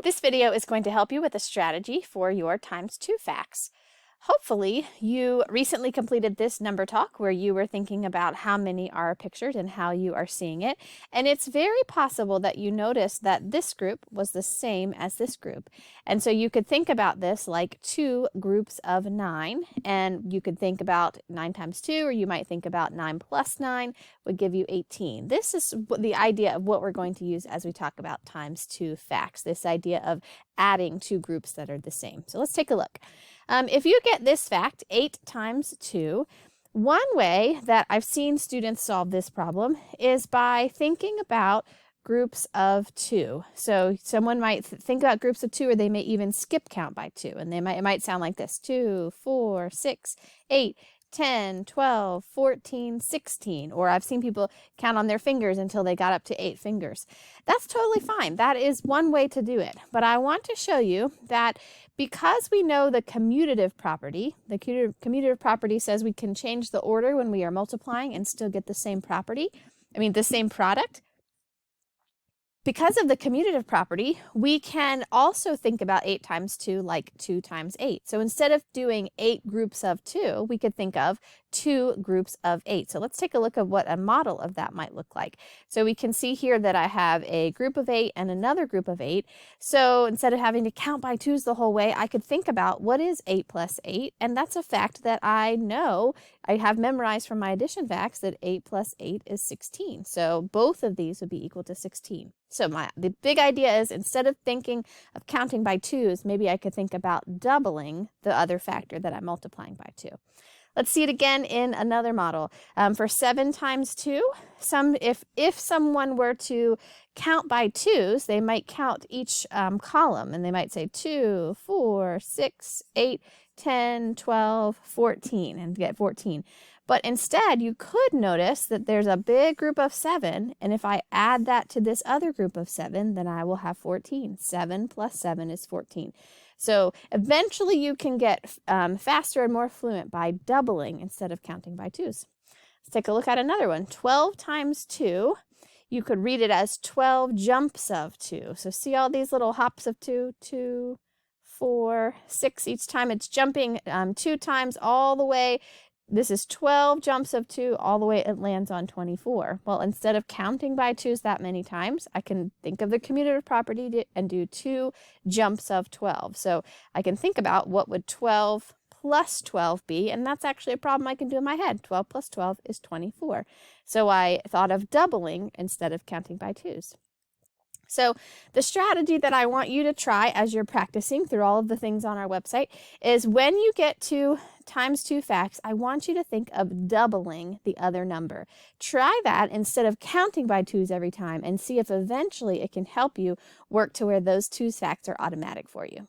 This video is going to help you with a strategy for your times 2 facts. Hopefully, you recently completed this number talk where you were thinking about how many are pictured and how you are seeing it. And it's very possible that you noticed that this group was the same as this group. And so you could think about this like two groups of 9. And you could think about 9 times 2, or you might think about 9 plus 9 would give you 18. This is the idea of what we're going to use as we talk about times 2 facts, this idea of adding two groups that are the same. So let's take a look. If you get this fact, 8 times 2, one way that I've seen students solve this problem is by thinking about groups of 2. So someone might think about groups of 2, or they may even skip count by 2. And it might sound like this: 2, 4, 6, 8, 10, 12, 14, 16. Or I've seen people count on their fingers until they got up to 8 fingers. That's totally fine. That is one way to do it. But I want to show you that because we know the commutative property, the commutative property says we can change the order when we are multiplying and still get the same the same product. Because of the commutative property, we can also think about 8 times 2 like 2 times 8. So instead of doing 8 groups of 2, we could think of 2 groups of 8. So let's take a look at what a model of that might look like. So we can see here that I have a group of 8 and another group of 8. So instead of having to count by 2s the whole way, I could think about what is 8 plus 8, and that's a fact that I know I have memorized from my addition facts, that 8 plus 8 is 16. So both of these would be equal to 16. So the big idea is, instead of thinking of counting by 2s, maybe I could think about doubling the other factor that I'm multiplying by 2. Let's see it again in another model. For 7 times 2, if someone were to count by 2s, they might count each column, and they might say 2, 4, 6, 8, 10, 12, 14, and get 14. But instead, you could notice that there's a big group of 7, and if I add that to this other group of 7, then I will have 14. 7 plus 7 is 14. So eventually you can get faster and more fluent by doubling instead of counting by 2s. Let's take a look at another one. 12 times 2, you could read it as 12 jumps of 2. So see all these little hops of 2, 2, 4, 6. Each time it's jumping 2 times all the way. This is 12 jumps of 2, all the way it lands on 24. Well, instead of counting by 2s that many times, I can think of the commutative property and do 2 jumps of 12. So I can think about what would 12 plus 12 be, and that's actually a problem I can do in my head. 12 plus 12 is 24. So I thought of doubling instead of counting by 2s. So the strategy that I want you to try as you're practicing through all of the things on our website is, when you get to times 2 facts, I want you to think of doubling the other number. Try that instead of counting by 2s every time, and see if eventually it can help you work to where those 2 facts are automatic for you.